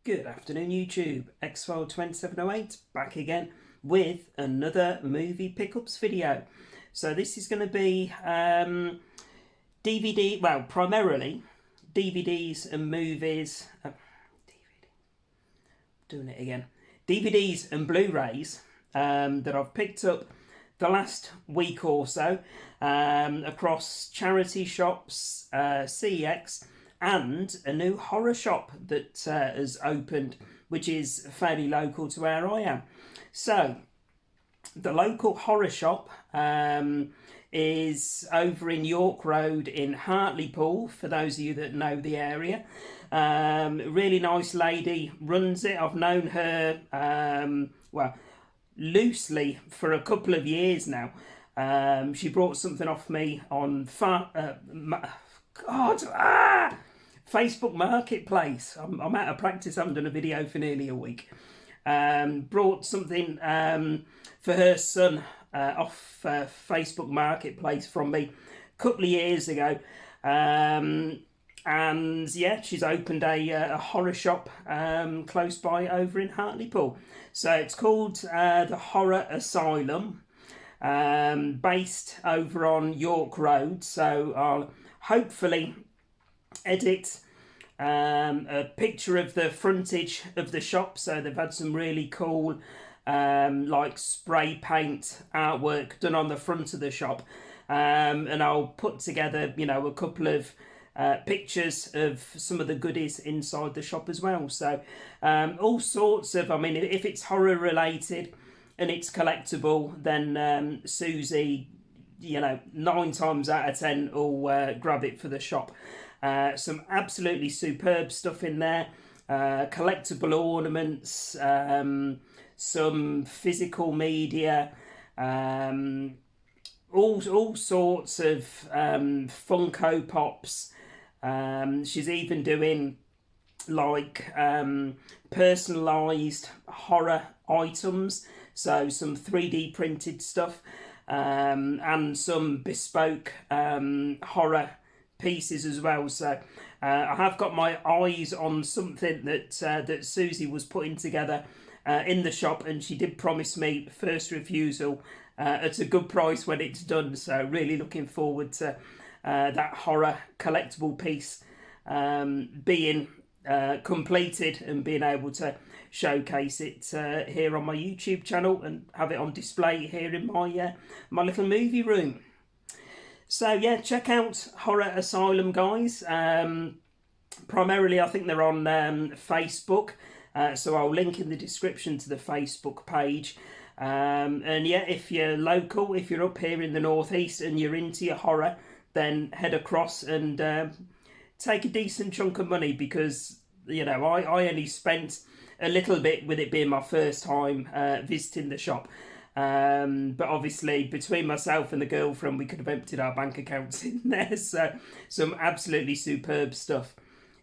Good afternoon, YouTube. Xfile 2708 back again with another movie pickups video. So this is going to be DVD, well, primarily DVDs and movies. Doing it again. DVDs and Blu-rays that I've picked up the last week or so across charity shops, CEX, and a new horror shop that has opened, which is fairly local to where I am. So, the local horror shop is over in York Road in Hartlepool, for those of you that know the area. Really nice lady runs it. I've known her, well, loosely for a couple of years now. She brought something off me on Facebook Marketplace. I'm out of practice. I haven't done a video for nearly a week. Brought something for her son off Facebook Marketplace from me a couple of years ago. And yeah, she's opened a horror shop close by over in Hartlepool. So it's called the Horror Asylum, based over on York Road. So I'll hopefully edit a picture of the frontage of the shop. So they've had some really cool like spray paint artwork done on the front of the shop, and I'll put together, you know, a couple of pictures of some of the goodies inside the shop as well. So all sorts of, I mean, if it's horror related and it's collectible, then Susie, you know, 9 times out of 10 will grab it for the shop. Some absolutely superb stuff in there, collectible ornaments, some physical media, all sorts of Funko Pops. She's even doing like personalised horror items, so some 3D printed stuff, and some bespoke horror pieces as well. So I have got my eyes on something that Susie was putting together in the shop, and she did promise me first refusal at a good price when it's done. So really looking forward to that horror collectible piece being completed and being able to showcase it here on my YouTube channel and have it on display here in my my little movie room. So yeah, check out Horror Asylum, guys. Primarily, I think they're on Facebook. So I'll link in the description to the Facebook page. And yeah, if you're local, if you're up here in the northeast and you're into your horror, then head across and take a decent chunk of money, because, you know, I only spent a little bit with it being my first time visiting the shop. But obviously between myself and the girlfriend, we could have emptied our bank accounts in there. So some absolutely superb stuff.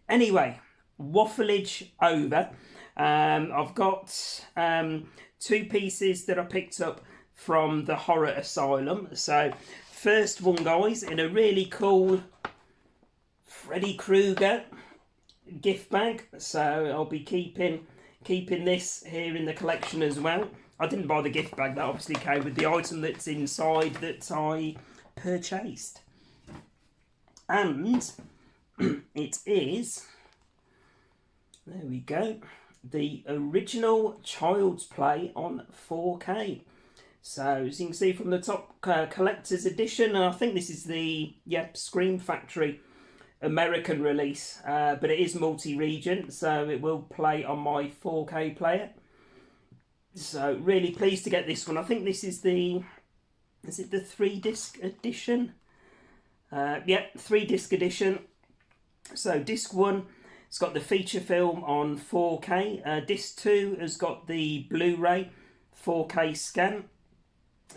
Anyway, waffleage over. I've got 2 pieces that I picked up from the Horror Asylum. So first one, guys, in a really cool Freddy Krueger gift bag. So I'll be keeping this here in the collection as well. I didn't buy the gift bag, that obviously came with the item that's inside that I purchased. And it is, there we go, the original Child's Play on 4K. So as you can see from the top, collector's edition, and I think this is the Scream Factory American release, but it is multi-region, so it will play on my 4K player. So really pleased to get this one. I think this is the, is it the 3-disc edition? Yeah, 3-disc edition. So disc 1, it's got the feature film on 4K. Disc 2 has got the Blu-ray 4K scan.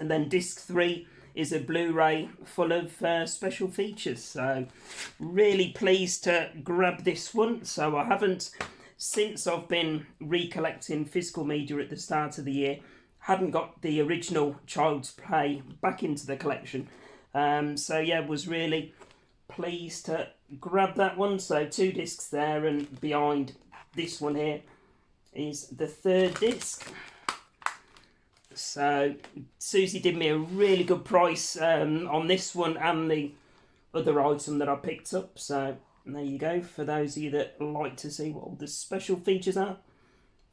And then disc 3 is a Blu-ray full of special features. So really pleased to grab this one. So I haven't, since I've been recollecting physical media at the start of the year, hadn't got the original Child's Play back into the collection. So yeah, was really pleased to grab that one. So 2 discs there, and behind this one here is the third disc. So Susie did me a really good price on this one and the other item that I picked up. So there you go. For those of you that like to see what all the special features are,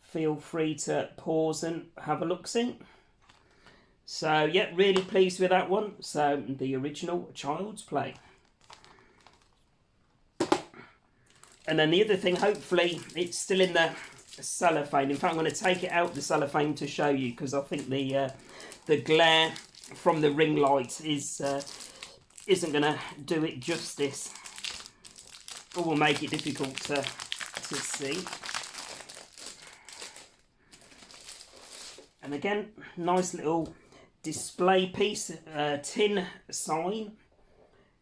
feel free to pause and have a look-see. So yeah, really pleased with that one. So the original Child's Play. And then the other thing, hopefully it's still in the cellophane. In fact, I'm going to take it out the cellophane to show you, because I think the glare from the ring light isn't going to do it justice, or will make it difficult to see. And again, nice little display piece, tin sign,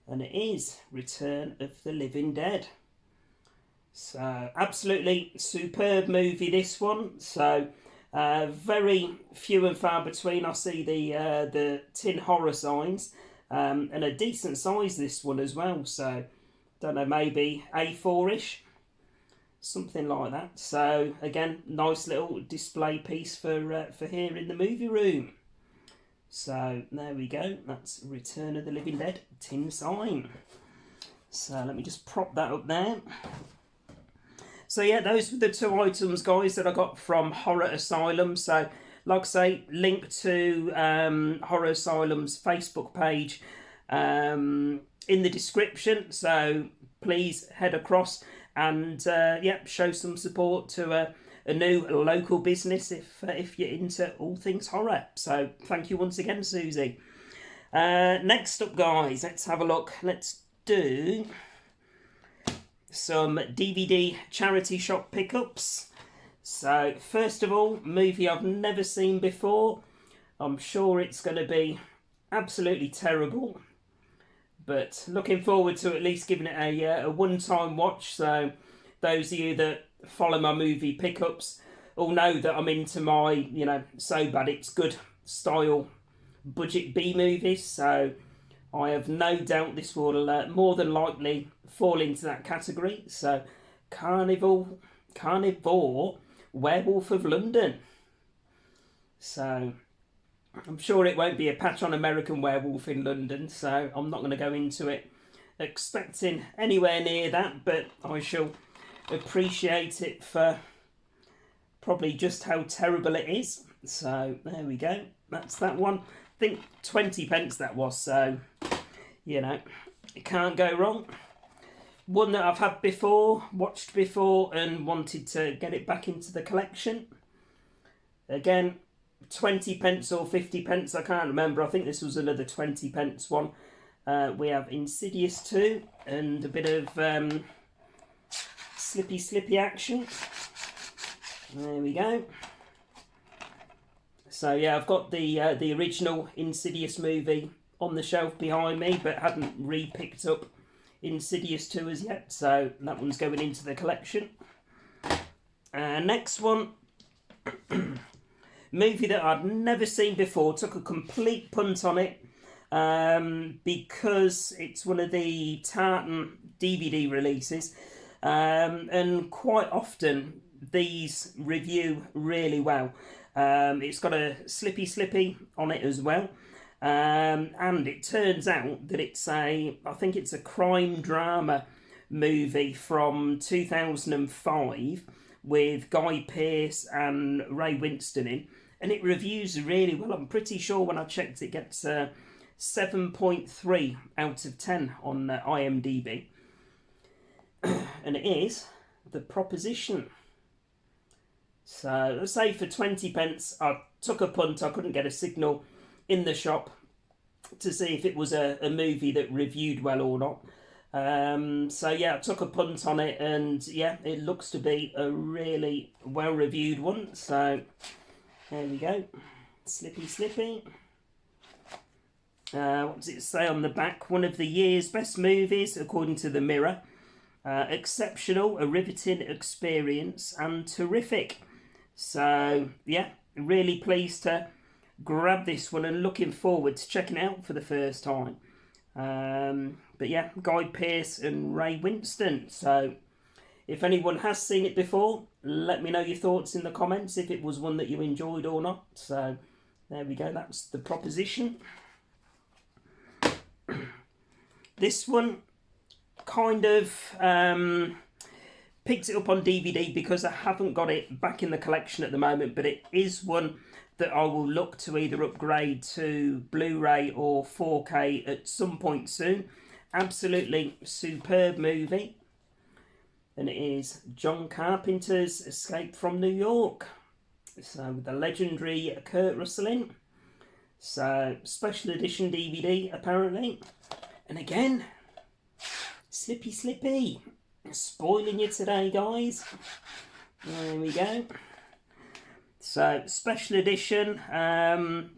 and it is Return of the Living Dead. So absolutely superb movie, this one. So very few and far between. I see the tin horror signs, and a decent size this one as well. So don't know, maybe A4-ish, something like that. So again, nice little display piece for here in the movie room. So there we go. That's Return of the Living Dead tin sign. So let me just prop that up there. So yeah, those were the two items, guys, that I got from Horror Asylum. So like I say, link to Horror Asylum's Facebook page in the description. So please head across and yeah, show some support to a new local business if you're into all things horror. So thank you once again, Susie. Next up, guys, let's have a look. Let's do some DVD charity shop pickups. So first of all, movie I've never seen before. I'm sure it's going to be absolutely terrible, but looking forward to at least giving it a one-time watch. So those of you that follow my movie pickups all know that I'm into my, you know, so bad it's good style budget B movies. So I have no doubt this will more than likely fall into that category. So Carnivore Werewolf of London. So I'm sure it won't be a patch on American Werewolf in London, so I'm not going to go into it expecting anywhere near that, but I shall appreciate it for probably just how terrible it is. So there we go. That's that one. I think 20p that was, so you know, it can't go wrong. One that I've had before, watched before, and wanted to get it back into the collection. Again, 20p or 50p, I can't remember. I think this was another 20p one. We have Insidious 2 and a bit of slippy action. There we go. So yeah, I've got the original Insidious movie on the shelf behind me, but hadn't re-picked up Insidious 2 as yet, so that one's going into the collection. Next one, movie that I'd never seen before, took a complete punt on it because it's one of the Tartan DVD releases, and quite often these review really well. It's got a slippy on it as well. And it turns out that I think it's a crime drama movie from 2005 with Guy Pearce and Ray Winstone in, and it reviews really well. I'm pretty sure when I checked it gets 7.3 out of 10 on IMDb. And it is The Proposition. So let's say for 20p, I took a punt. I couldn't get a signal in the shop to see if it was a movie that reviewed well or not. So yeah, I took a punt on it, and yeah, it looks to be a really well reviewed one. So there we go. Slippy. What does it say on the back? One of the year's best movies according to the Mirror. Exceptional, a riveting experience, and terrific. So yeah, really pleased to grab this one and looking forward to checking it out for the first time. But yeah, Guy Pearce and Ray Winstone. So if anyone has seen it before, let me know your thoughts in the comments if it was one that you enjoyed or not. So there we go, that's the proposition. This one kind of picked it up on DVD because I haven't got it back in the collection at the moment, but it is one that I will look to either upgrade to Blu-ray or 4K at some point soon. Absolutely superb movie. And it is John Carpenter's Escape from New York. So with the legendary Kurt Russell in. So special edition DVD apparently. And again, slippy. Spoiling you today, guys. There we go. So special edition, high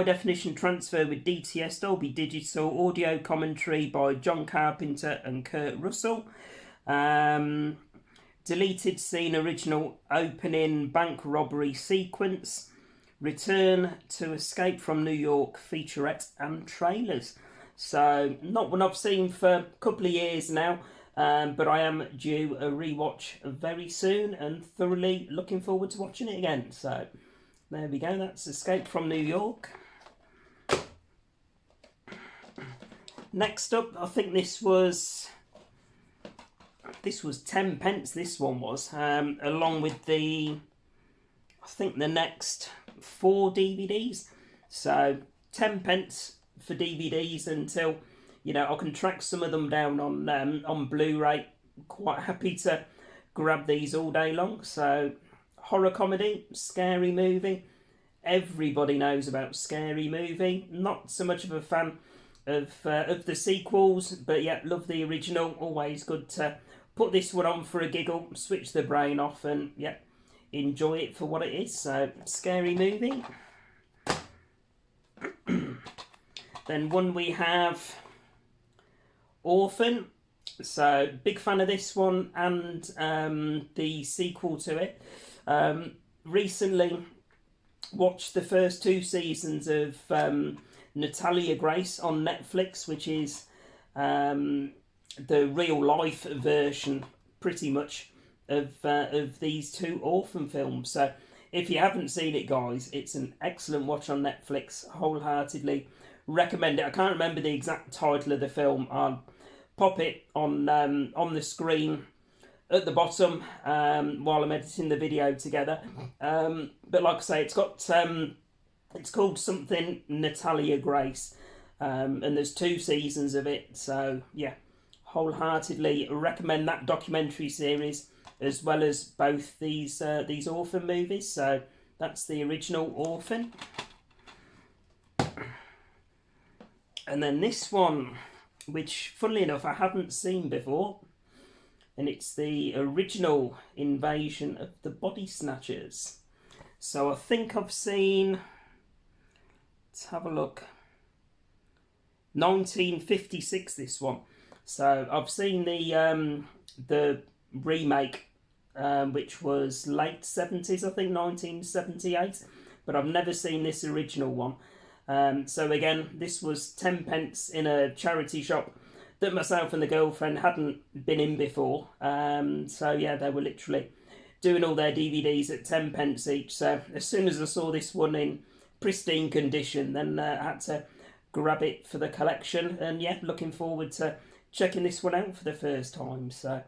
definition transfer with DTS Dolby Digital, audio commentary by John Carpenter and Kurt Russell. Deleted scene original opening bank robbery sequence. Return to Escape from New York featurette and trailers. So not one I've seen for a couple of years now, but I am due a rewatch very soon and thoroughly looking forward to watching it again. So there we go, that's Escape from New York. Next up, I think this was 10 pence, this one was, along with I think the next 4 DVDs. So 10 pence for DVDs until, you know, I can track some of them down on Blu-ray. Quite happy to grab these all day long. So horror comedy, scary movie. Everybody knows about Scary Movie. Not so much of a fan of the sequels, but yeah, love the original. Always good to put this one on for a giggle, switch the brain off, and yeah, enjoy it for what it is. So Scary Movie. Then one we have Orphan. So big fan of this one and the sequel to it. Recently watched the first 2 seasons of Natalia Grace on Netflix, which is the real life version pretty much of these 2 Orphan films. So if you haven't seen it, guys, it's an excellent watch on Netflix. Wholeheartedly recommend it. I can't remember the exact title of the film. I'll pop it on the screen at the bottom while I'm editing the video together. But like I say, it's called something Natalia Grace, and there's 2 seasons of it. So yeah, wholeheartedly recommend that documentary series as well as both these Orphan movies. So that's the original Orphan. And then this one, which funnily enough I haven't seen before, and it's the original Invasion of the Body Snatchers. So I think I've seen, let's have a look, 1956 this one. So I've seen the remake, which was late 70s, I think 1978, but I've never seen this original one. So again, this was 10 pence in a charity shop that myself and the girlfriend hadn't been in before. So yeah, they were literally doing all their DVDs at 10 pence each. So as soon as I saw this one in pristine condition, then I had to grab it for the collection. And yeah, looking forward to checking this one out for the first time. So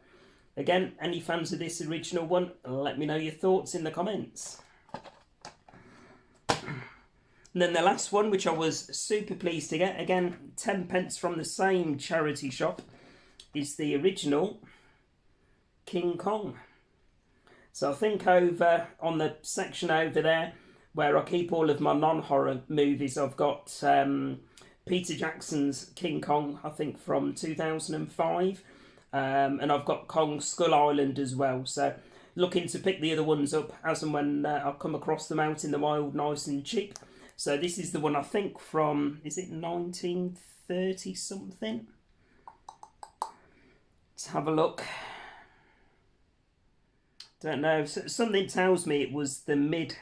again, any fans of this original one, let me know your thoughts in the comments. And then the last one, which I was super pleased to get, again, 10 pence from the same charity shop, is the original King Kong. So I think over on the section over there, where I keep all of my non-horror movies, I've got Peter Jackson's King Kong, I think from 2005. And I've got Kong Skull Island as well. So looking to pick the other ones up as and when I come across them out in the wild, nice and cheap. So this is the one I think from, is it 1930 something? Let's have a look. Don't know. Something tells me it was the mid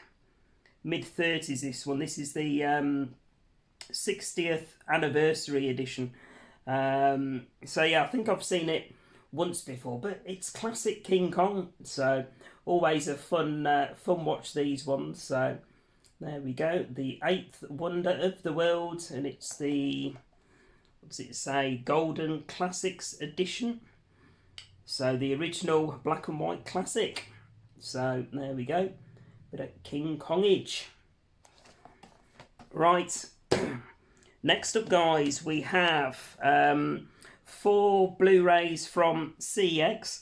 30s. This one. This is the 60th anniversary edition. So yeah, I think I've seen it once before, but it's classic King Kong, so always a fun watch, these ones. So there we go, the 8th wonder of the world, and it's the, what does it say, Golden Classics edition. So the original black and white classic. So there we go, bit of King Kongage. Right, next up, guys, we have 4 Blu-rays from CEX.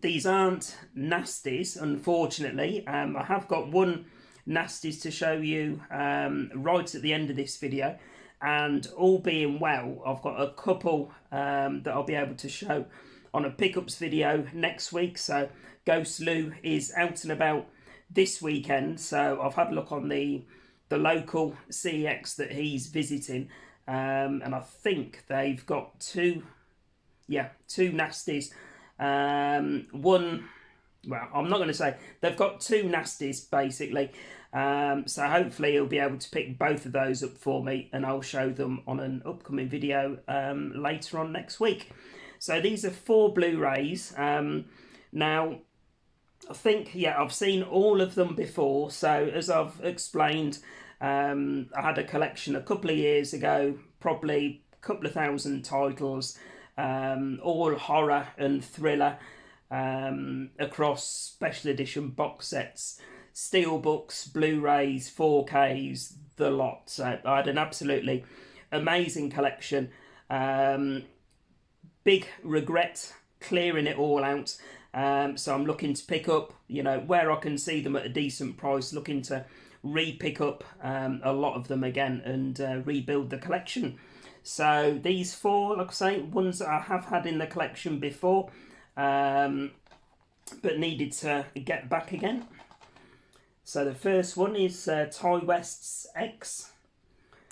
These aren't nasties, unfortunately. I have got one nasties to show you right at the end of this video, and all being well, I've got a couple that I'll be able to show on a pickups video next week. So Ghost Lou is out and about this weekend, so I've had a look on the local CEX that he's visiting, and I think they've got two nasties. One, well, I'm not going to say, they've got 2 nasties basically, so hopefully he'll be able to pick both of those up for me, and I'll show them on an upcoming video later on next week. So these are 4 Blu-rays. Now, I think, I've seen all of them before. So as I've explained, I had a collection a couple of years ago, probably a couple of thousand titles, all horror and thriller, across special edition box sets, steelbooks, Blu-rays, 4Ks, the lot. So I had an absolutely amazing collection. Big regret clearing it all out. So I'm looking to pick up, where I can see them at a decent price, looking to re-pick up a lot of them again and rebuild the collection. So these 4, like I say, ones that I have had in the collection before, but needed to get back again. So the first one is Ty West's X.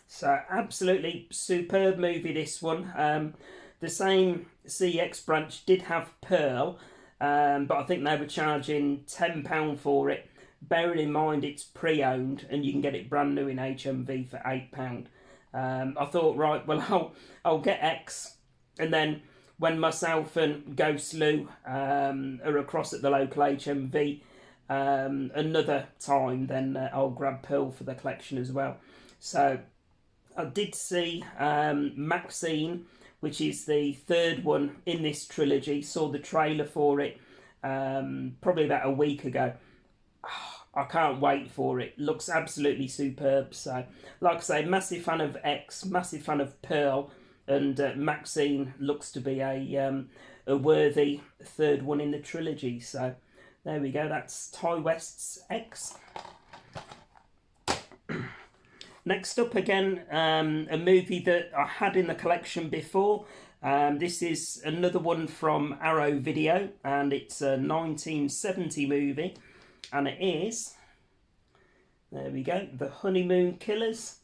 So absolutely superb movie, this one. The same CEX branch did have Pearl, but I think they were charging £10 for it. Bearing in mind it's pre-owned and you can get it brand new in HMV for £8. I thought, right, well, I'll get X, and then when myself and Ghost Lou are across at the local HMV another time, then I'll grab Pearl for the collection as well. So I did see Maxine, which is the 3rd one in this trilogy. Saw the trailer for it probably about a week ago. I can't wait for it. Looks absolutely superb. So, like I say, massive fan of X, massive fan of Pearl, and Maxine looks to be a worthy 3rd one in the trilogy. So, there we go. That's Ty West's X. Next up, again, a movie that I had in the collection before. This is another one from Arrow Video, and it's a 1970 movie. And it is, there we go, The Honeymoon Killers.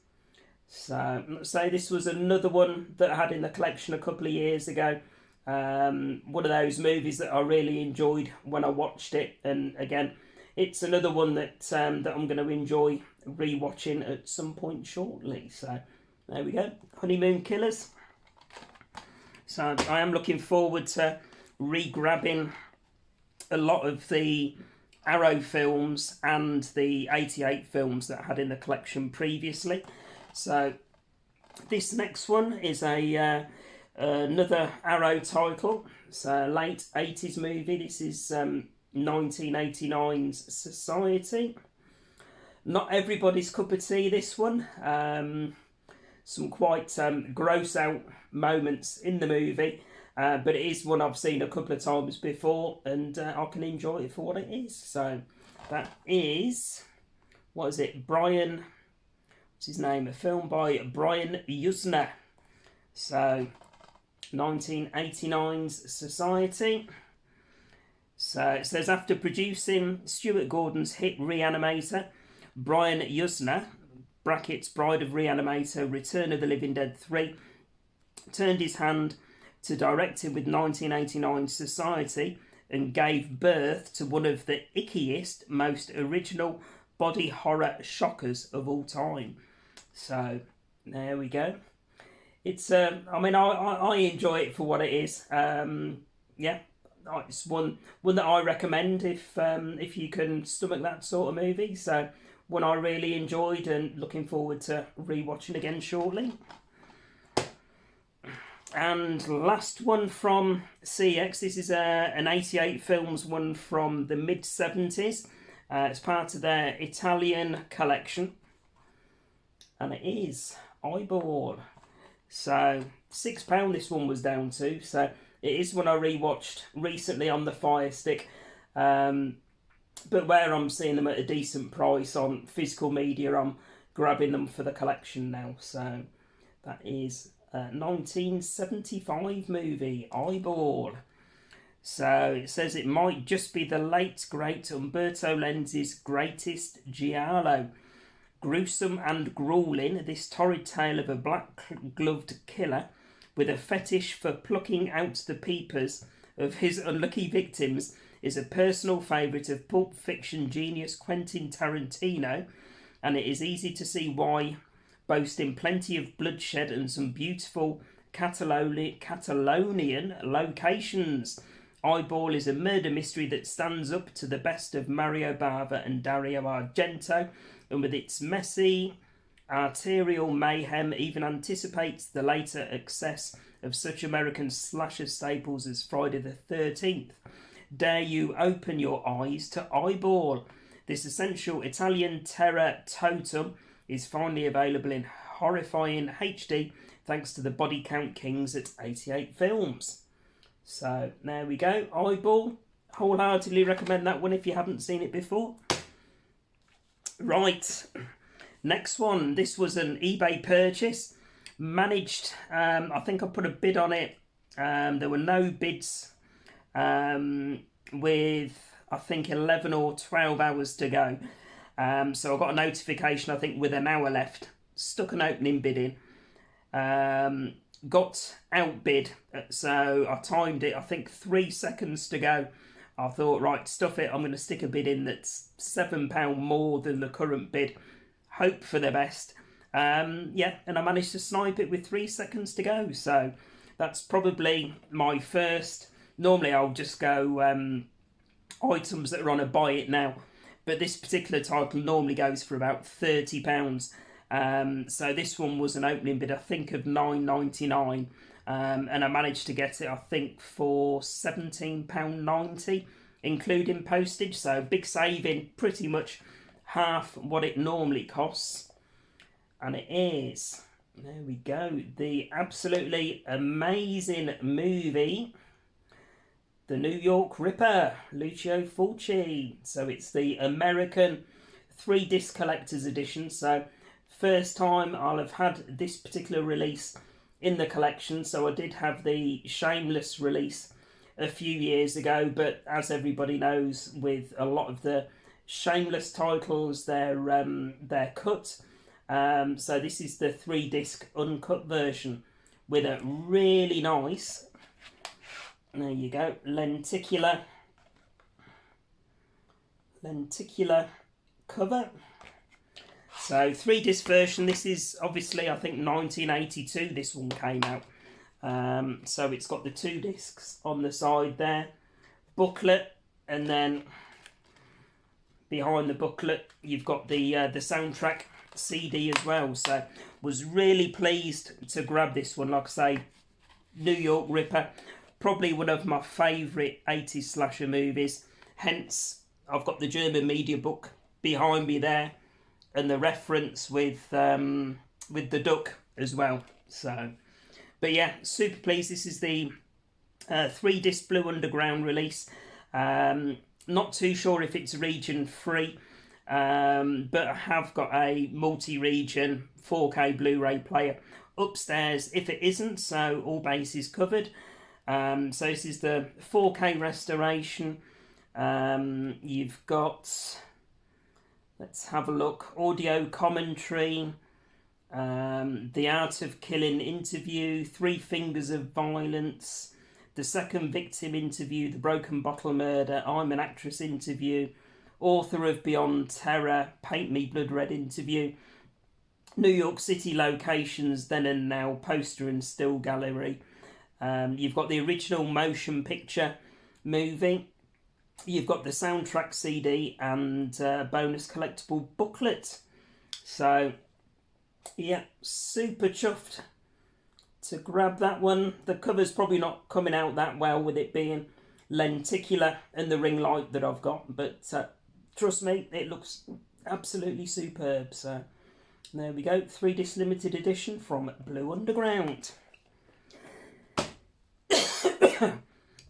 So, let's say this was another one that I had in the collection a couple of years ago. One of those movies that I really enjoyed when I watched it. And again, it's another one that that I'm going to enjoy rewatching at some point shortly. So, there we go, Honeymoon Killers. So, I am looking forward to re-grabbing a lot of the Arrow films and the 88 films that I had in the collection previously. So this next one is a another Arrow title. It's a late 80s movie. This is 1989's Society. Not everybody's cup of tea, this one. Some quite gross out moments in the movie. But it is one I've seen a couple of times before, and I can enjoy it for what it is. So that is, what is it? Brian, what's his name? A film by Brian Yuzna. So 1989's Society. So it says, after producing Stuart Gordon's hit Reanimator, Brian Yuzna, brackets Bride of Reanimator, Return of the Living Dead 3, turned his hand to directing with 1989 Society and gave birth to one of the ickiest, most original body horror shockers of all time. So, there we go. It's I mean, I enjoy it for what it is. Yeah, it's one that I recommend if you can stomach that sort of movie. So one I really enjoyed and looking forward to rewatching again shortly. And last one from CX. This is an 88 films one from the mid 70s. It's part of their Italian collection, and it is Eyeball. So £6 this one was down to. So it is one I rewatched recently on the Fire Stick, but where I'm seeing them at a decent price on physical media, I'm grabbing them for the collection now. So that is a 1975 movie, Eyeball. So it says it might just be the late great Umberto Lenzi's greatest giallo. Gruesome and grueling, this torrid tale of a black-gloved killer with a fetish for plucking out the peepers of his unlucky victims is a personal favourite of Pulp Fiction genius Quentin Tarantino, and it is easy to see why, boasting plenty of bloodshed and some beautiful Catalonian locations. Eyeball is a murder mystery that stands up to the best of Mario Bava and Dario Argento, and with its messy, arterial mayhem even anticipates the later excess of such American slasher staples as Friday the 13th. Dare you open your eyes to Eyeball? This essential Italian terror totem is finally available in horrifying HD thanks to the Body Count Kings at 88 Films. So there we go, Eyeball. Wholeheartedly recommend that one if you haven't seen it before. Right, next one. This was an eBay purchase. Managed, I think I put a bid on it. There were no bids with, I think, 11 or 12 hours to go. So I got a notification, I think, with an hour left. Stuck an opening bid in. Got outbid, so I timed it, I think 3 seconds to go. I thought, right, stuff it, I'm going to stick a bid in that's £7 more than the current bid. Hope for the best. Yeah, and I managed to snipe it with 3 seconds to go. So that's probably my first. Normally I'll just go items that are on a buy it now. But this particular title normally goes for about £30. So this one was an opening bid, I think, of £9.99. And I managed to get it, I think, for £17.90, including postage. So big saving, pretty much half what it normally costs. And it is, there we go, the absolutely amazing movie, The New York Ripper, Lucio Fulci. So it's the American 3-disc collector's edition. So first time I'll have had this particular release in the collection. So I did have the Shameless release a few years ago, but as everybody knows, with a lot of the Shameless titles, they're cut. So this is the 3-disc uncut version with a really nice, there you go, lenticular cover. So 3-disc version, this is obviously, I think, 1982 this one came out. So it's got the 2 discs on the side there, booklet, and then behind the booklet you've got the soundtrack CD as well. So was really pleased to grab this one. Like I say, New York Ripper, probably one of my favourite 80s slasher movies. Hence, I've got the German media book behind me there, and the reference with the duck as well. So, but yeah, super pleased. This is the 3-disc Blue Underground release. Not too sure if it's region free, but I have got a multi-region 4K Blu-ray player upstairs if it isn't, so all bases covered. So this is the 4K restoration. You've got, let's have a look, audio commentary, The Art of Killing interview, 3 Fingers of Violence, The Second Victim interview, The Broken Bottle Murder, I'm an Actress interview, Author of Beyond Terror, Paint Me Blood Red interview, New York City locations, then and now poster and still gallery. You've got the original motion picture movie. You've got the soundtrack CD and bonus collectible booklet. So, yeah, super chuffed to grab that one. The cover's probably not coming out that well with it being lenticular and the ring light that I've got, but trust me, it looks absolutely superb. So there we go, 3 disc limited edition from Blue Underground.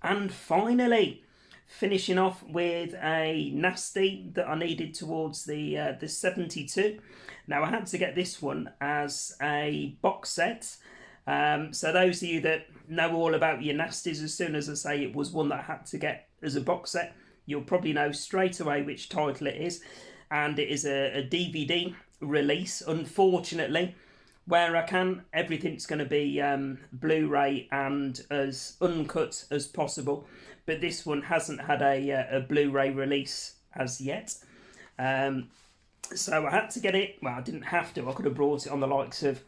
And finally, finishing off with a nasty that I needed towards the 72. Now I had to get this one as a box set. So those of you that know all about your nasties, as soon as I say it was one that I had to get as a box set, you'll probably know straight away which title it is. And it is a DVD release, unfortunately. Where I can, everything's going to be Blu-ray and as uncut as possible. But this one hasn't had a Blu-ray release as yet. So I had to get it. Well, I didn't have to. I could have brought it on the likes of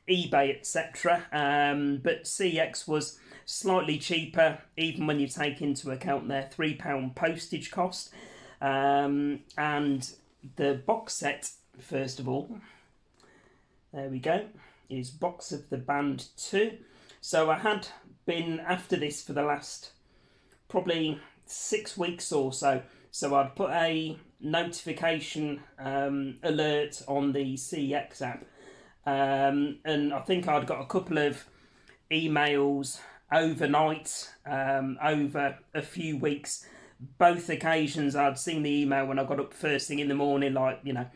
eBay, etc. But CX was slightly cheaper, even when you take into account their £3 postage cost. And the box set, first of all, there we go, is Box of the Band 2. So I had been after this for the last probably 6 weeks or so. So I'd put a notification alert on the CX app. And I think I'd got a couple of emails overnight, over a few weeks. Both occasions I'd seen the email when I got up first thing in the morning, like, 7:30,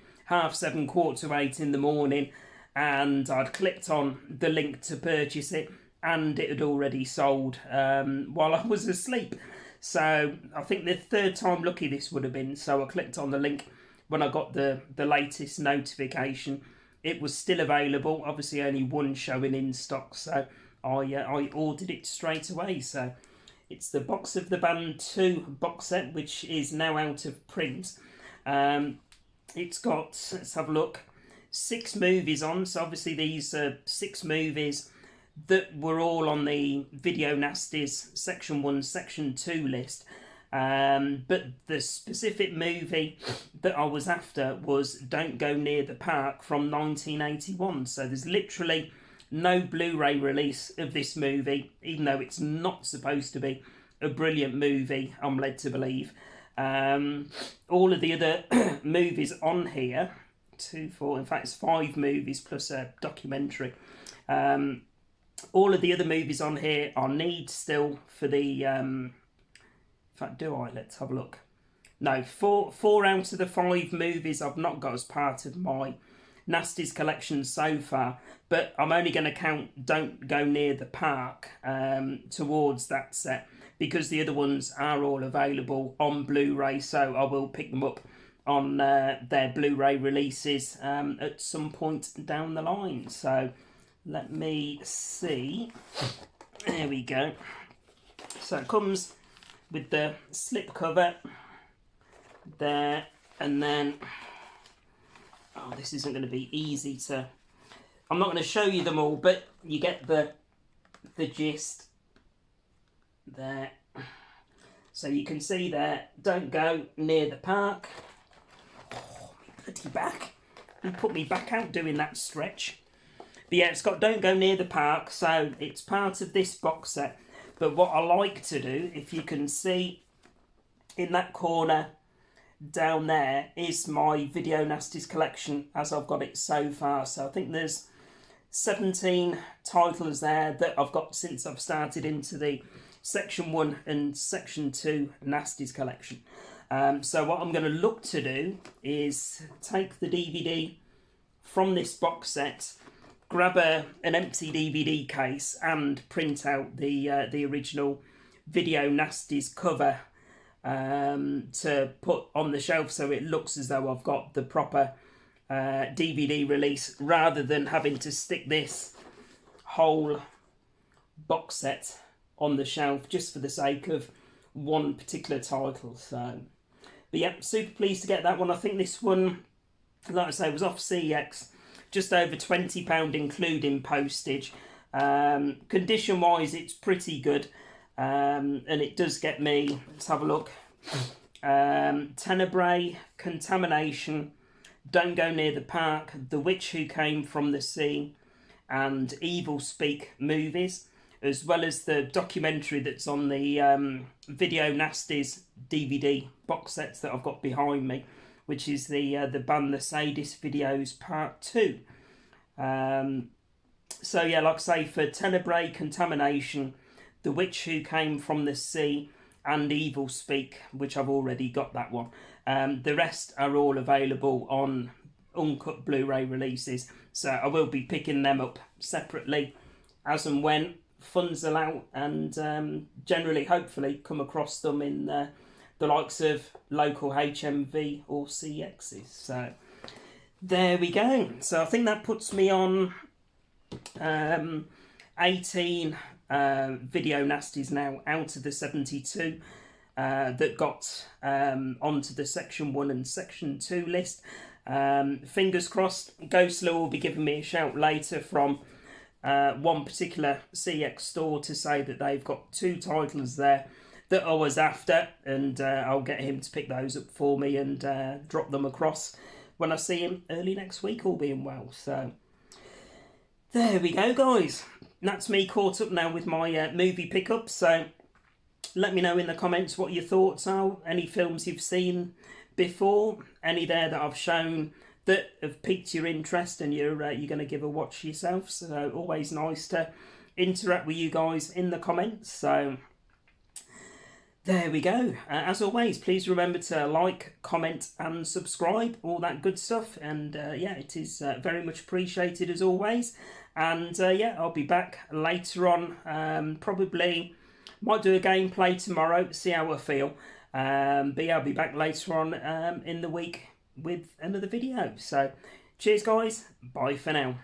7:45 in the morning, and I'd clicked on the link to purchase it, and it had already sold while I was asleep. So I think the 3rd time lucky this would have been. So I clicked on the link when I got the latest notification. It was still available, obviously only one showing in stock, so I ordered it straight away. So it's the Box of the Band 2 box set, which is now out of print. It's got, let's have a look, 6 movies on. So obviously these are 6 movies that were all on the Video Nasties Section 1, Section 2 list. But the specific movie that I was after was Don't Go Near the Park from 1981. So there's literally no Blu-ray release of this movie, even though it's not supposed to be a brilliant movie, I'm led to believe. All of the other movies on here, 2, 4, in fact it's 5 movies plus a documentary. All of the other movies on here I need still for the... in fact, do I? Let's have a look. No, four out of the 5 movies I've not got as part of my Nasties collection so far, but I'm only going to count Don't Go Near the Park towards that set, because the other ones are all available on Blu-ray, so I will pick them up on their Blu-ray releases at some point down the line. So let me see. There we go. So it comes with the slip cover there, and then, oh, this isn't going to be easy to, I'm not going to show you them all, but you get the gist there. So you can see there, Don't Go Near the Park. Oh, my bloody back. He put me back out doing that stretch. But yeah, it's got Don't Go Near the Park, so it's part of this box set. But what I like to do, if you can see in that corner down there, is my Video Nasties collection as I've got it so far. So I think there's 17 titles there that I've got since I've started into the Section 1 and Section 2 Nasties collection. So what I'm going to look to do is take the DVD from this box set, grab an empty DVD case and print out the original Video Nasties cover to put on the shelf, so it looks as though I've got the proper DVD release, rather than having to stick this whole box set on the shelf just for the sake of one particular title. So, but yeah, super pleased to get that one. I think this one, like I say, was off CX just over £20 including postage. Condition wise it's pretty good, and it does get me, let's have a look, Tenebrae, Contamination, Don't Go Near the Park, The Witch Who Came from the Sea, and Evil Speak movies, as well as the documentary that's on the Video Nasties DVD box sets that I've got behind me, which is the band The Sadist Videos Part 2. So yeah, like I say, for Tenebrae, Contamination, The Witch Who Came from the Sea, and Evil Speak, which I've already got that one. The rest are all available on uncut Blu-ray releases, so I will be picking them up separately as and when funds allow, and generally, hopefully, come across them in the likes of local HMV or CXs. So there we go. So I think that puts me on 18 video nasties now out of the 72 that got onto the section 1 and section 2 list. Fingers crossed, Ghostler will be giving me a shout later from one particular CX store to say that they've got 2 titles there that I was after, and I'll get him to pick those up for me and drop them across when I see him early next week, all being well. So there we go, guys. That's me caught up now with my movie pickups. So let me know in the comments what your thoughts are. Any films you've seen before, any there that I've shown that have piqued your interest and you're going to give a watch yourself. So always nice to interact with you guys in the comments. So there we go. As always, please remember to like, comment and subscribe, all that good stuff. And yeah, it is very much appreciated as always. And yeah, I'll be back later on. Probably might do a gameplay tomorrow, see how I feel. But yeah, I'll be back later on in the week with another video. So cheers guys, bye for now.